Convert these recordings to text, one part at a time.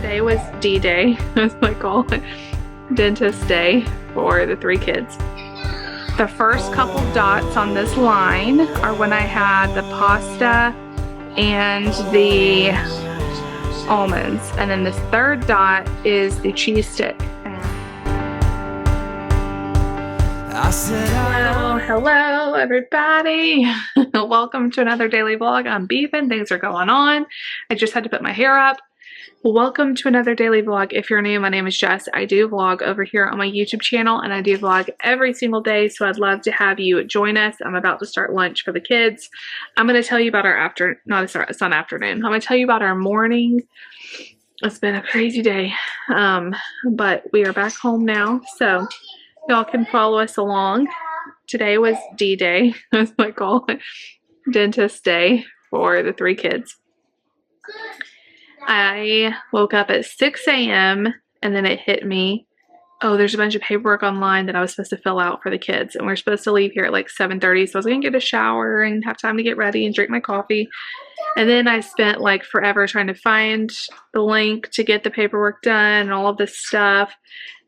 Today was D-Day, as I call it, dentist day for the 3 kids. The first couple dots on this line are when I had the pasta and the almonds, and then this third dot is the cheese stick. Hello everybody. Welcome to another daily vlog. I'm beefing, things are going on. I just had to put my hair up. Welcome to another daily vlog. If you're new, my name is Jess. I do vlog over here on my YouTube channel, and I do vlog every single day, so I'd love to have you join us. I'm about to start lunch for the kids. I'm going to tell you about our it's not afternoon. I'm going to tell you about our morning. It's been a crazy day, but we are back home now, so y'all can follow us along. Today was D-Day, as I call it, dentist day for the 3 kids. I woke up at 6 a.m. and then it hit me, oh, there's a bunch of paperwork online that I was supposed to fill out for the kids, and we're supposed to leave here at like 7:30, so I was going to get a shower and have time to get ready and drink my coffee. And then I spent like forever trying to find the link to get the paperwork done and all of this stuff.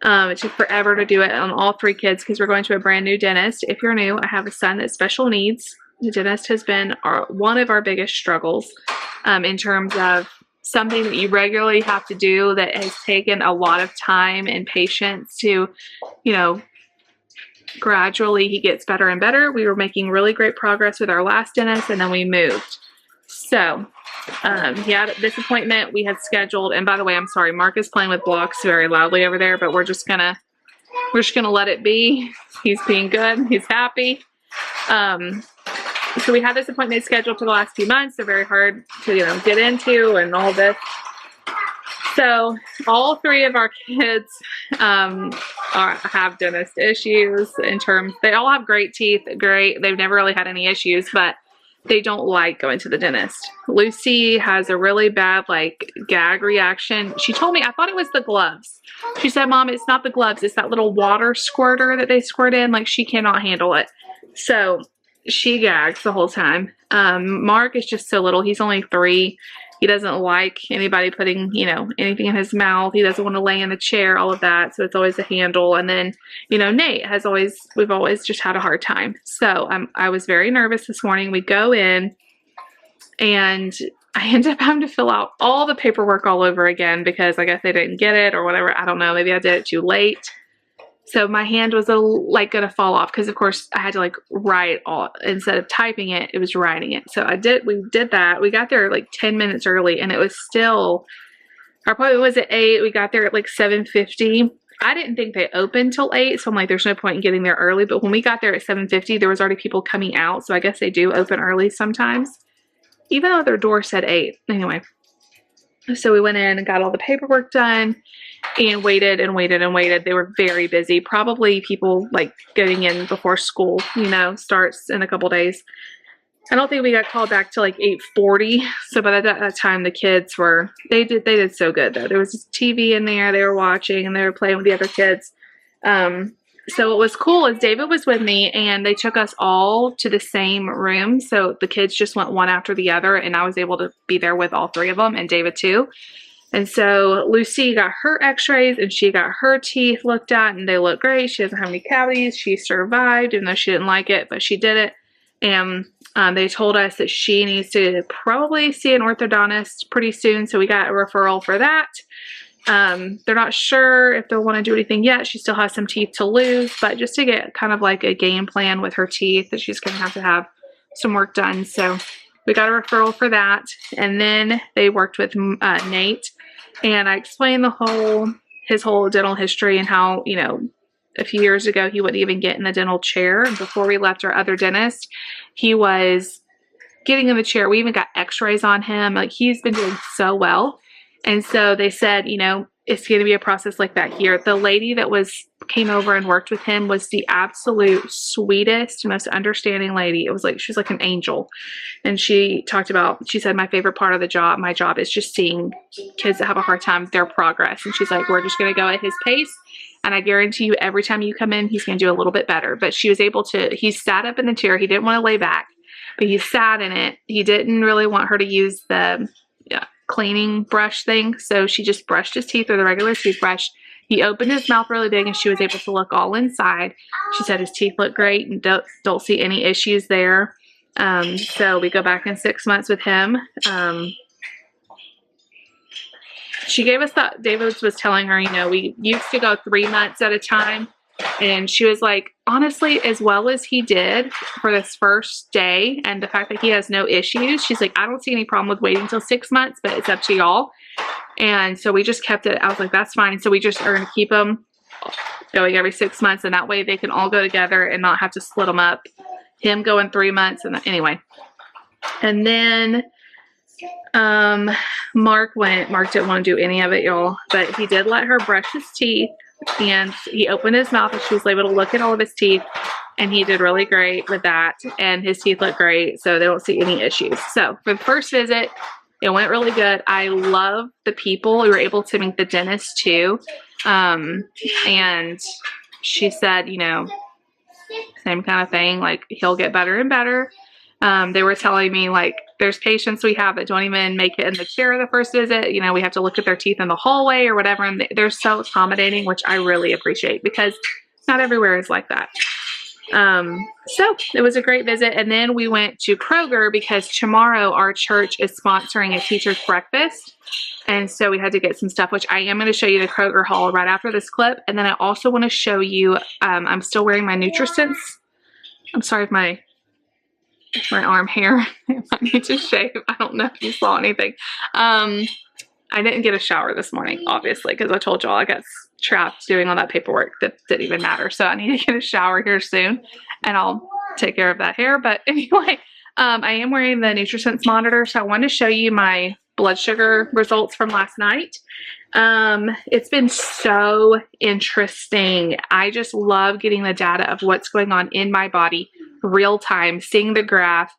It took forever to do it on all 3 kids because we're going to a brand new dentist. If you're new, I have a son that's special needs. The dentist has been one of our biggest struggles in terms of something that you regularly have to do that has taken a lot of time and patience to, gradually he gets better and better. We were making really great progress with our last dentist, and then we moved. So he had this appointment we had scheduled, and by the way, I'm sorry, Mark is playing with blocks very loudly over there, but we're just gonna let it be. He's being good, he's happy. So we had this appointment scheduled for the last few months. They're very hard to, get into and all this. So all 3 of our kids have dentist issues in terms, they all have great teeth, they've never really had any issues, but they don't like going to the dentist. Lucy has a really bad gag reaction. She told me, I thought it was the gloves. She said, Mom, it's not the gloves, it's that little water squirter that they squirt in. She cannot handle it. So she gags the whole time. Mark is just so little. He's only 3. He doesn't like anybody putting, anything in his mouth. He doesn't want to lay in the chair, all of that. So it's always a handle. And then, Nate we've always just had a hard time. So I was very nervous this morning. We go in and I end up having to fill out all the paperwork all over again because I guess they didn't get it or whatever. I don't know. Maybe I did it too late. So my hand was gonna fall off because of course I had to write all, instead of typing it, it was writing it. So we did that. We got there 10 minutes early, and it was still, our appointment was at 8. We got there at 7:50. I didn't think they opened till 8, so I'm there's no point in getting there early. But when we got there at 7:50, there was already people coming out. So I guess they do open early sometimes, even though their door said 8. Anyway, so we went in and got all the paperwork done and waited and waited and waited. They were very busy. Probably people getting in before school, starts in a couple days. I don't think we got called back till 8:40. So by that time, the kids they did so good though. There was this TV in there they were watching, and they were playing with the other kids. So what was cool is David was with me, and they took us all to the same room. So the kids just went one after the other, and I was able to be there with all 3 of them, and David too. And so Lucy got her x-rays, and she got her teeth looked at, and they look great. She doesn't have any cavities. She survived, even though she didn't like it, but she did it. And they told us that she needs to probably see an orthodontist pretty soon. So we got a referral for that. They're not sure if they'll want to do anything yet. She still has some teeth to lose, but just to get kind of a game plan with her teeth, that she's going to have some work done. So we got a referral for that. And then they worked with Nate, and I explained his whole dental history and how, a few years ago, he wouldn't even get in the dental chair. And before we left our other dentist, he was getting in the chair. We even got x-rays on him. He's been doing so well. And so they said, it's going to be a process like that here. The lady that came over and worked with him was the absolute sweetest, most understanding lady. It was she was like an angel. And she said, my favorite part of my job is just seeing kids that have a hard time, their progress. And she's like, we're just going to go at his pace. And I guarantee you, every time you come in, he's going to do a little bit better. But she was able to, he sat up in the chair. He didn't want to lay back, but he sat in it. He didn't really want her to use the cleaning brush thing. So she just brushed his teeth with a regular toothbrush. He opened his mouth really big and she was able to look all inside. She said his teeth look great and don't see any issues there. So we go back in 6 months with him. She gave us that, David was telling her, you know, we used to go 3 months at a time. And she was like, honestly, as well as he did for this first day and the fact that he has no issues, she's like, I don't see any problem with waiting until 6 months, but it's up to y'all. And so we just kept it. I was like, that's fine. So we just are going to keep them going every 6 months. And that way they can all go together and not have to split them up. Him going 3 months. And anyway. And then Mark didn't want to do any of it, y'all. But he did let her brush his teeth. And he opened his mouth and she was able to look at all of his teeth. And he did really great with that. And his teeth look great. So they don't see any issues. So for the first visit, it went really good. I love the people. We were able to meet the dentist too. And she said, you know, same kind of thing. Like, he'll get better and better. They were telling me, like, there's patients we have that don't even make it in the chair the first visit. You know, we have to look at their teeth in the hallway or whatever. And they're so accommodating, which I really appreciate because not everywhere is like that. So it was a great visit. And then we went to Kroger because tomorrow our church is sponsoring a teacher's breakfast. And so we had to get some stuff, which I am going to show you the Kroger haul right after this clip. And then I also want to show you, I'm still wearing my NutriSense. I'm sorry if my arm hair, I need to shave. I don't know if you saw anything. I didn't get a shower this morning, obviously, because I told y'all I got trapped doing all that paperwork that didn't even matter. So I need to get a shower here soon and I'll take care of that hair. But anyway, I am wearing the NutriSense monitor. So I wanted to show you my blood sugar results from last night. It's been so interesting. I just love getting the data of what's going on in my body real time, seeing the graph,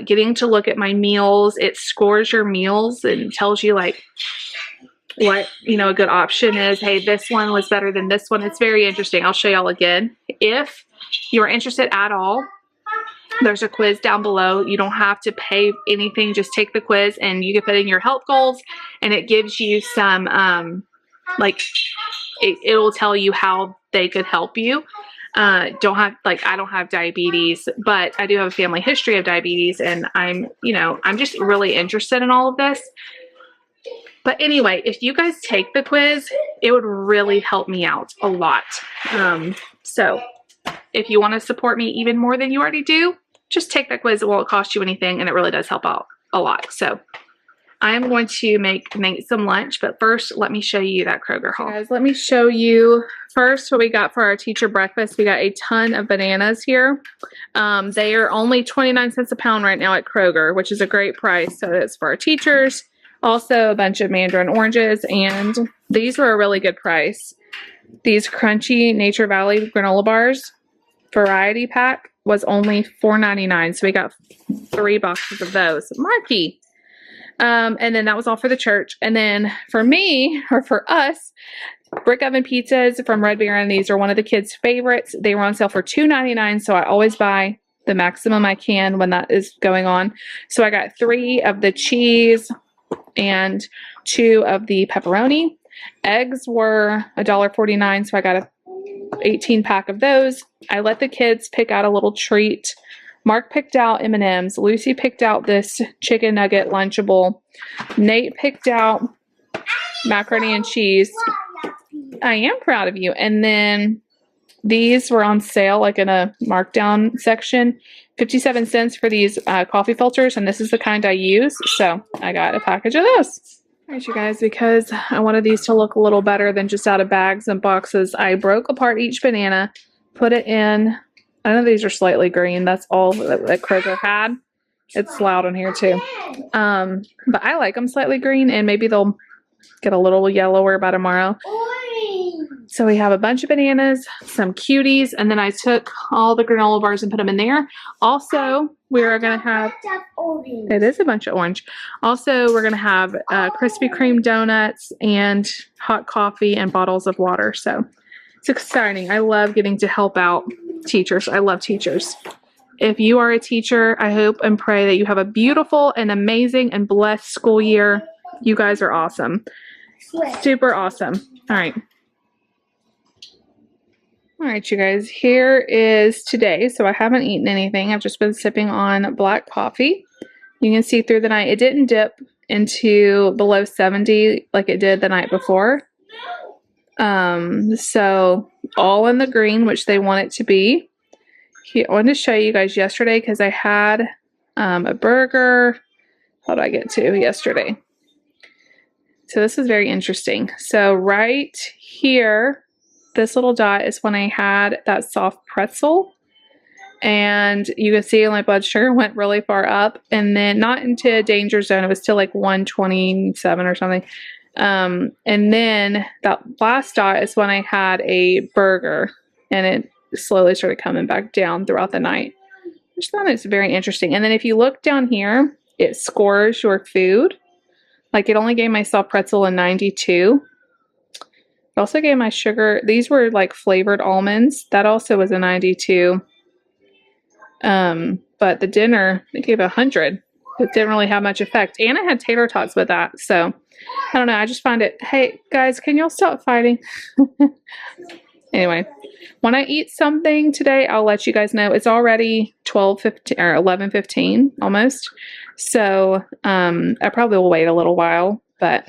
getting to look at my meals. It scores your meals and tells you like what, you know, a good option is. Hey, this one was better than this one. It's very interesting. I'll show y'all again. If you are interested at all, there's a quiz down below. You don't have to pay anything. Just take the quiz and you can put in your health goals and it gives you some, it will tell you how they could help you. I don't have diabetes, but I do have a family history of diabetes and I'm just really interested in all of this. But anyway, if you guys take the quiz, it would really help me out a lot. So if you want to support me even more than you already do, just take that quiz. It won't cost you anything and it really does help out a lot. So I am going to make Nate some lunch, but first let me show you that Kroger haul. Guys, let me show you first what we got for our teacher breakfast. We got a ton of bananas here. They are only 29 cents a pound right now at Kroger, which is a great price. So it's for our teachers. Also a bunch of mandarin oranges, and these were a really good price. These crunchy Nature Valley granola bars variety pack was only $4.99. So we got 3 boxes of those. Marky. And then that was all for the church. And then for me, or for us, brick oven pizzas from Red Baron. These are one of the kids' favorites. They were on sale for $2.99. So I always buy the maximum I can when that is going on. So I got 3 of the cheese and 2 of the pepperoni. Eggs were $1.49. So I got a 18 pack of those. I let the kids pick out a little treat. Mark picked out M&Ms. Lucy picked out this chicken nugget Lunchable. Nate picked out macaroni and cheese. I am proud of you. And then these were on sale, like in a markdown section. 57 cents for these coffee filters. And this is the kind I use. So I got a package of those. All right, you guys, because I wanted these to look a little better than just out of bags and boxes, I broke apart each banana, put it in. I know these are slightly green. That's all that Kroger had. It's loud in here too. But I like them slightly green, and maybe they'll get a little yellower by tomorrow. So we have a bunch of bananas, some cuties, and then I took all the granola bars and put them in there. Also, we're going to have, it is a bunch of orange. Also, we're going to have Krispy Kreme donuts and hot coffee and bottles of water. So it's exciting. I love getting to help out teachers. I love teachers. If you are a teacher, I hope and pray that you have a beautiful and amazing and blessed school year. You guys are awesome. Super awesome. All right. All right, you guys, here is today. So I haven't eaten anything. I've just been sipping on black coffee. You can see through the night, it didn't dip into below 70 like it did the night before. So all in the green, which they want it to be. Here, I wanted to show you guys yesterday because I had a burger. How did I get to yesterday? So this is very interesting. So right here, this little dot is when I had that soft pretzel, and you can see my blood sugar went really far up, and then not into danger zone. It was still like 127 or something. And then that last dot is when I had a burger, and it slowly started coming back down throughout the night. I just thought it's very interesting. And then if you look down here, it scores your food. Like it only gave my soft pretzel a 92. It also gave my sugar, these were like flavored almonds. That also was a 92. But the dinner, it gave 100. It didn't really have much effect. And I had tater tots with that. So, I don't know. I just find it, hey, guys, can y'all stop fighting? Anyway, when I eat something today, I'll let you guys know. It's already 12:15 or 11:15 almost. So, I probably will wait a little while. But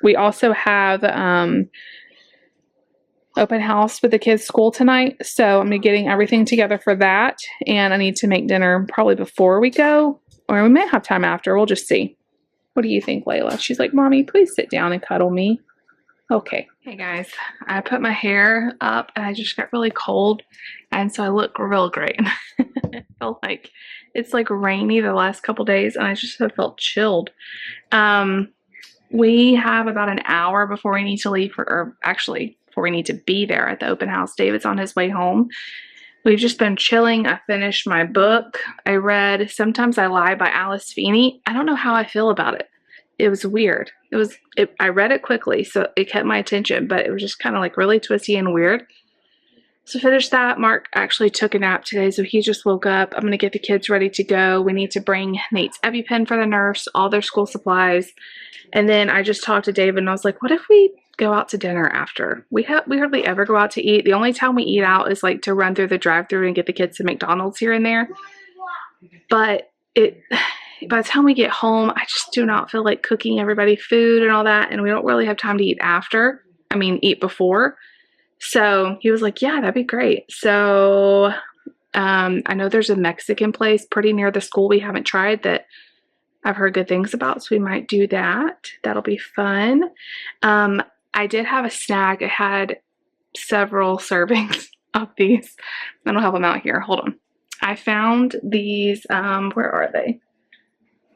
we also have, open house with the kids' school tonight, so I'm gonna be getting everything together for that, and I need to make dinner probably before we go, or we may have time after. We'll just see. What do you think, Layla? She's like, Mommy, please sit down and cuddle me. Okay. Hey guys, I put my hair up and I just got really cold, and so I look real great. I felt like it's like rainy the last couple days, and I just have felt chilled. We have about an hour before we need to leave or actually before we need to be there at the open house. David's on his way home. We've just been chilling. I finished my book. I read Sometimes I Lie by Alice Feeney. I don't know how I feel about it. It was weird. I read it quickly, so it kept my attention, but it was just kind of like really twisty and weird. So finished that. Mark actually took a nap today, so he just woke up. I'm going to get the kids ready to go. We need to bring Nate's EpiPen for the nurse, all their school supplies. And then I just talked to David, and I was like, what if we go out to dinner after? We hardly ever go out to eat. The only time we eat out is like to run through the drive-thru and get the kids to McDonald's here and there. But by the time we get home, I just do not feel like cooking everybody food and all that, and we don't really have time to eat after. I mean, eat before. So he was like, yeah, that'd be great. So I know there's a Mexican place pretty near the school we haven't tried that I've heard good things about, so we might do that. That'll be fun. I did have a snack. I had several servings of these. I don't have them out here. Hold on. I found these, where are they?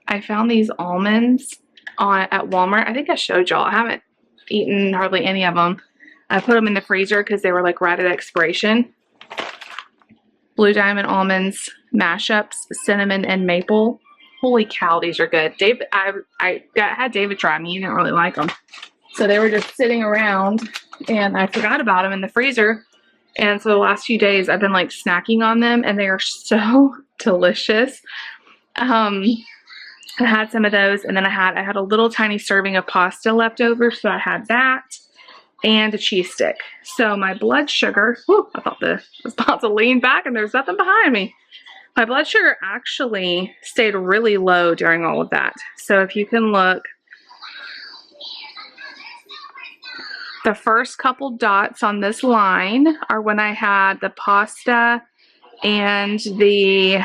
I found these almonds at Walmart. I think I showed y'all. I haven't eaten hardly any of them. I put them in the freezer because they were like right at expiration. Blue Diamond almonds, mashups, cinnamon and maple. Holy cow, these are good. David, I had David try them. He didn't really like them. So they were just sitting around, and I forgot about them in the freezer. And so the last few days I've been like snacking on them, and they are so delicious. I had some of those, and then I had a little tiny serving of pasta left over, so I had that and a cheese stick. So my blood sugar, I thought I was about to lean back and there's nothing behind me. My blood sugar actually stayed really low during all of that. So if you can look, the first couple dots on this line are when I had the pasta and the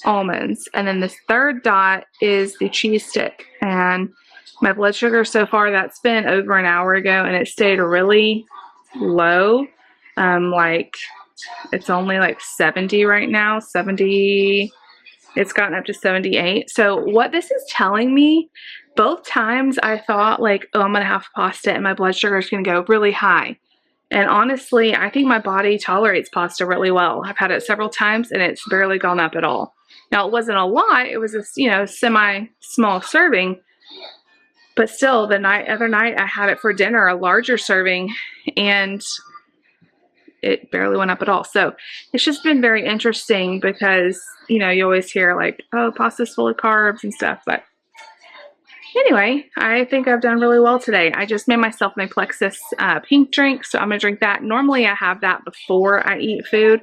almonds. And then this third dot is the cheese stick. And my blood sugar so far, that's been over an hour ago, and it stayed really low. Like it's only like 70 right now. 70, it's gotten up to 78. So what this is telling me, both times I thought like, oh, I'm going to have pasta and my blood sugar is going to go really high. And honestly, I think my body tolerates pasta really well. I've had it several times and it's barely gone up at all. Now, it wasn't a lot. It was a, semi-small serving. But still, the other night I had it for dinner, a larger serving, and it barely went up at all. So it's just been very interesting because, you always hear like, oh, pasta's full of carbs and stuff. But Anyway, I think I've done really well today. I just made myself my Plexus pink drink, so I'm going to drink that. Normally I have that before I eat food,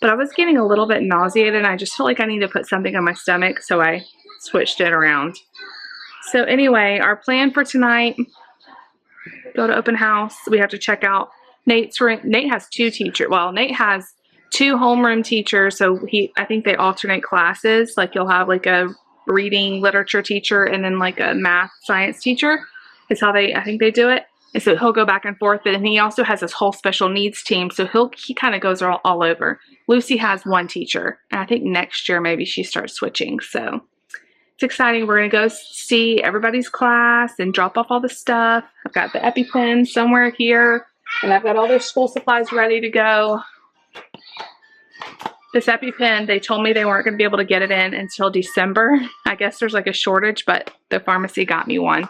but I was getting a little bit nauseated, and I just felt like I need to put something on my stomach, so I switched it around. So anyway, our plan for tonight, go to open house. We have to check out Nate's room. Nate has two teachers. Well, Nate has two homeroom teachers, so I think they alternate classes. Like you'll have like a reading literature teacher and then like a math science teacher is how I think they do it. And so he'll go back and forth, but then he also has this whole special needs team, so he kind of goes all over. Lucy has one teacher, and I think next year maybe she starts switching. So it's exciting. We're going to go see everybody's class and drop off all the stuff. I've got the EpiPen somewhere here, and I've got all their school supplies ready to go. This EpiPen, they told me they weren't going to be able to get it in until December. I guess there's like a shortage, but the pharmacy got me one.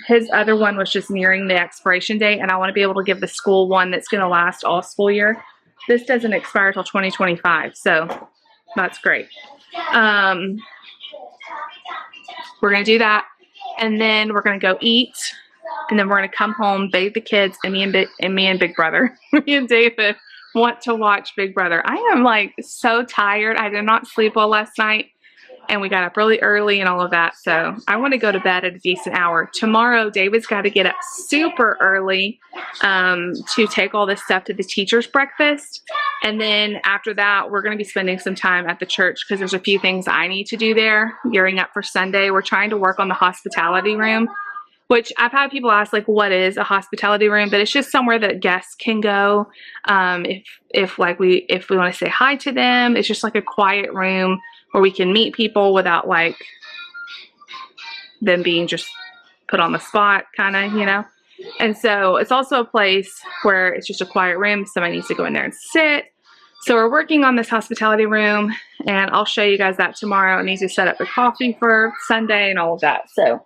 His other one was just nearing the expiration date, and I want to be able to give the school one that's going to last all school year. This doesn't expire till 2025, so that's great. We're going to do that, and then we're going to go eat, and then we're going to come home, bathe the kids, and me and Big Brother. Me and David want to watch Big Brother. I am like so tired. I did not sleep well last night, and we got up really early and all of that, so I want to go to bed at a decent hour. Tomorrow, David's got to get up super early to take all this stuff to the teacher's breakfast, and then after that, we're going to be spending some time at the church because there's a few things I need to do there, gearing up for Sunday. We're trying to work on the hospitality room, which I've had people ask, like, what is a hospitality room? But it's just somewhere that guests can go if we want to say hi to them. It's just like a quiet room where we can meet people without like them being just put on the spot, kind of, you know. And so it's also a place where it's just a quiet room. Somebody needs to go in there and sit. So we're working on this hospitality room, and I'll show you guys that tomorrow. I need to set up the coffee for Sunday and all of that. So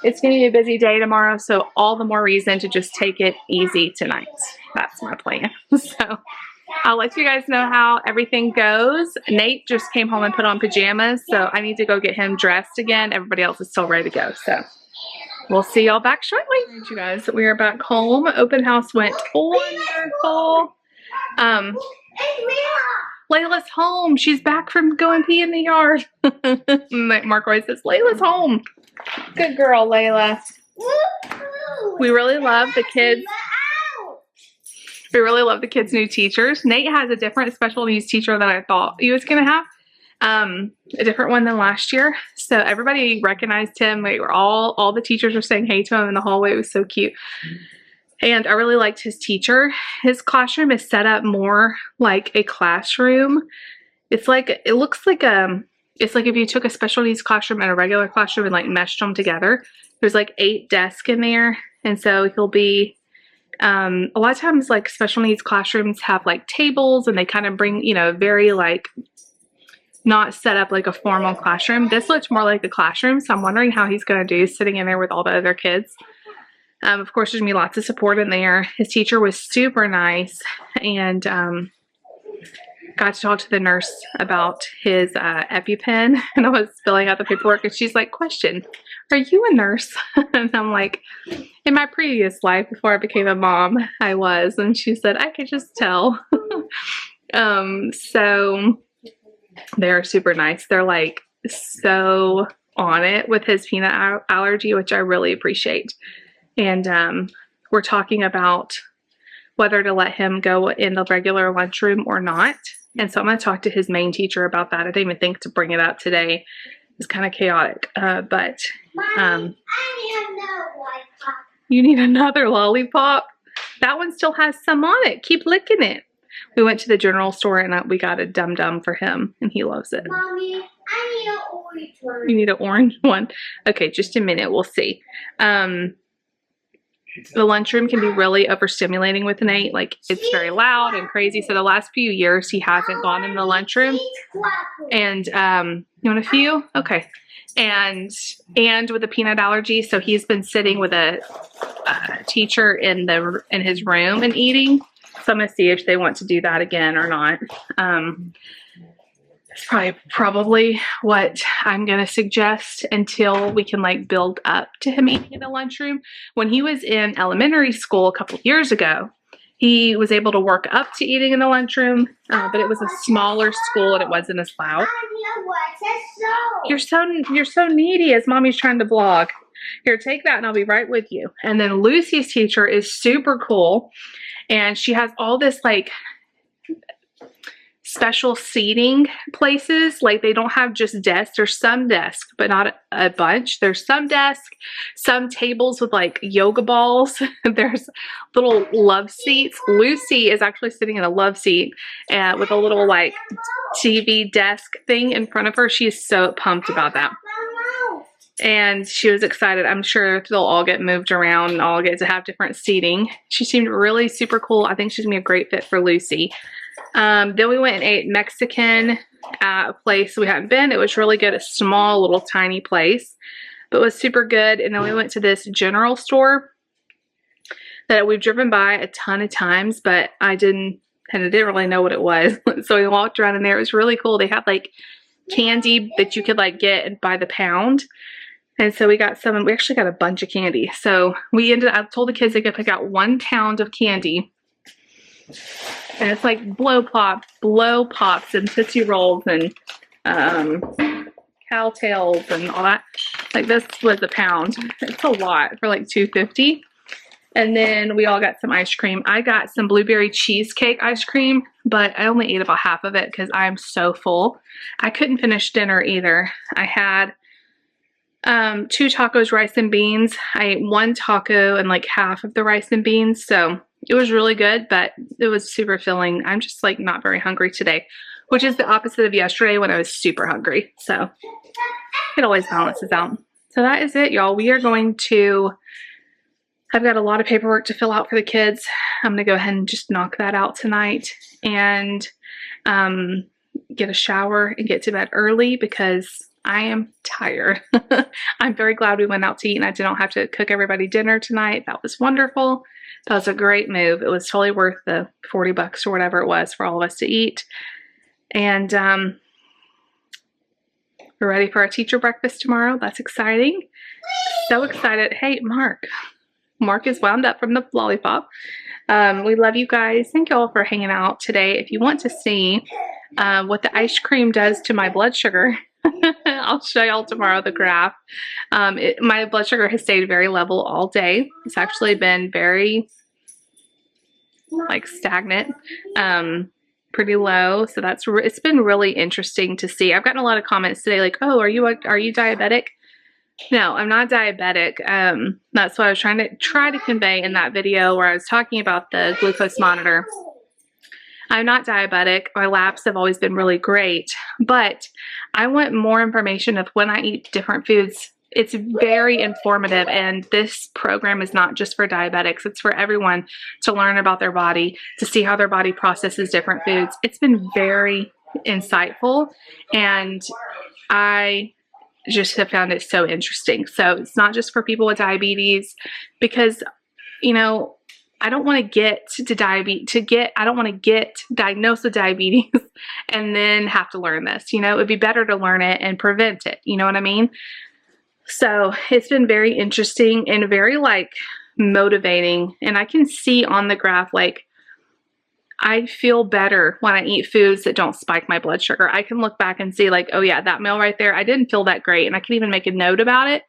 it's going to be a busy day tomorrow, so all the more reason to just take it easy tonight. That's my plan. So I'll let you guys know how everything goes. Nate just came home and put on pajamas, so I need to go get him dressed again. Everybody else is still ready to go, so we'll see y'all back shortly. All right, you guys, we are back home. Open house went wonderful. Layla's home. She's back from going pee in the yard. Mark always says, Layla's home. Good girl, Layla. We really love the kids. We really love the kids' new teachers. Nate has a different special needs teacher than I thought he was going to have. A different one than last year. So everybody recognized him. We were all the teachers were saying hey to him in the hallway. It was so cute. And I really liked his teacher. His classroom is set up more like a classroom. It's like, it looks like it's like if you took a special needs classroom and a regular classroom and like meshed them together. There's like 8 desks in there. And so he'll be, a lot of times like special needs classrooms have like tables, and they kind of bring, you know, very like not set up like a formal classroom. This looks more like a classroom. So I'm wondering how he's going to do sitting in there with all the other kids. Of course, there's going to be lots of support in there. His teacher was super nice, and got to talk to the nurse about his EpiPen, and I was filling out the paperwork, and she's like, question, are you a nurse? And I'm like, in my previous life before I became a mom, I was. And she said, I could just tell. So they're super nice. They're like so on it with his peanut allergy, which I really appreciate. And we're talking about whether to let him go in the regular lunchroom or not. And so I'm going to talk to his main teacher about that. I didn't even think to bring it up today. It's kind of chaotic. But Mommy, I need another lollipop. You need another lollipop? That one still has some on it. Keep licking it. We went to the general store and we got a Dum Dum for him, and he loves it. Mommy, I need an orange one. You need an orange one? Okay, just a minute. We'll see. The lunchroom can be really overstimulating with Nate. Like, it's very loud and crazy. So the last few years, he hasn't gone in the lunchroom. And you want a few? Okay. And with a peanut allergy, so he's been sitting with a teacher in his room and eating. So I'm gonna see if they want to do that again or not. That's probably what I'm gonna suggest until we can like build up to him eating in the lunchroom. When he was in elementary school a couple of years ago, he was able to work up to eating in the lunchroom, but it was a smaller school and it wasn't as loud. You're so needy as mommy's trying to vlog. Here, take that and I'll be right with you. And then Lucy's teacher is super cool, and she has all this like special seating places. Like they don't have just desks. There's some desks, but not a bunch. There's some desks, some tables with like yoga balls. There's little love seats. Lucy is actually sitting in a love seat with a little like TV desk thing in front of her. She's so pumped about that. And she was excited. I'm sure they'll all get moved around and all get to have different seating. She seemed really super cool. I think she's gonna be a great fit for Lucy. Then we went and ate Mexican at a place we hadn't been. It was really good. A small, little, tiny place, but it was super good. And then we went to this general store that we've driven by a ton of times, but I didn't really know what it was. So we walked around in there. It was really cool. They had like candy that you could like get by the pound. And so we got some, we actually got a bunch of candy. So I told the kids they could pick out 1 pound of candy. And it's like blow pops and Tootsie Rolls and Cowtails and all that. Like this was a pound. It's a lot for like $2.50. And then we all got some ice cream. I got some blueberry cheesecake ice cream, but I only ate about half of it because I'm so full. I couldn't finish dinner either. I had 2 tacos, rice and beans. I ate 1 taco and like half of the rice and beans. So it was really good, but it was super filling. I'm just like not very hungry today, which is the opposite of yesterday when I was super hungry. So it always balances out. So that is it, y'all. We are going to, I've got a lot of paperwork to fill out for the kids. I'm going to go ahead and just knock that out tonight and get a shower and get to bed early because I am tired. I'm very glad we went out to eat and I did not have to cook everybody dinner tonight. That was wonderful. That was a great move. It was totally worth the $40 or whatever it was for all of us to eat. And we're ready for our teacher breakfast tomorrow. That's exciting. So excited. Hey, Mark. Mark is wound up from the lollipop. We love you guys. Thank you all for hanging out today. If you want to see what the ice cream does to my blood sugar, I'll show y'all tomorrow the graph. My blood sugar has stayed very level all day. It's actually been very like stagnant, pretty low. So it's been really interesting to see. I've gotten a lot of comments today like, oh, are you diabetic? No, I'm not diabetic. That's what I was trying to convey in that video where I was talking about the glucose monitor. I'm not diabetic. My labs have always been really great, but I want more information of when I eat different foods. It's very informative, and this program is not just for diabetics. It's for everyone to learn about their body, to see how their body processes different foods. It's been very insightful, and I just have found it so interesting. So it's not just for people with diabetes, because, you know, I don't want to get diagnosed with diabetes and then have to learn this. You know, it'd be better to learn it and prevent it. You know what I mean? So it's been very interesting and very like motivating. And I can see on the graph, like, I feel better when I eat foods that don't spike my blood sugar. I can look back and see like, oh yeah, that meal right there, I didn't feel that great. And I can even make a note about it.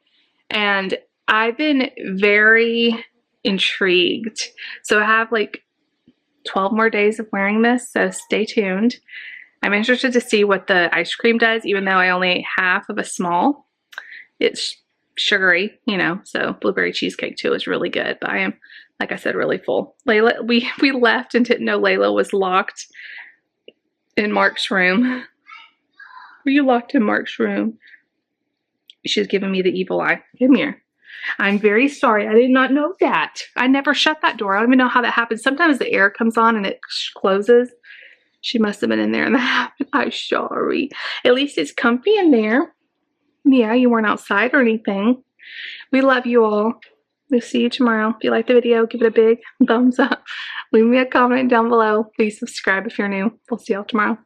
And I've been very intrigued. So I have like 12 more days of wearing this, so stay tuned. I'm interested to see what the ice cream does, even though I only ate half of a small. It's sugary, you know, so blueberry cheesecake too is really good, but I am, like I said, really full. Layla, we left and didn't know Layla was locked in Mark's room. Were you locked in Mark's room? She's giving me the evil eye. Come here. I'm very sorry. I did not know that. I never shut that door. I don't even know how that happens. Sometimes the air comes on and it closes. She must have been in there and that happened. I'm sorry. At least it's comfy in there. Yeah, you weren't outside or anything. We love you all. We'll see you tomorrow. If you like the video, give it a big thumbs up. Leave me a comment down below. Please subscribe if you're new. We'll see y'all tomorrow.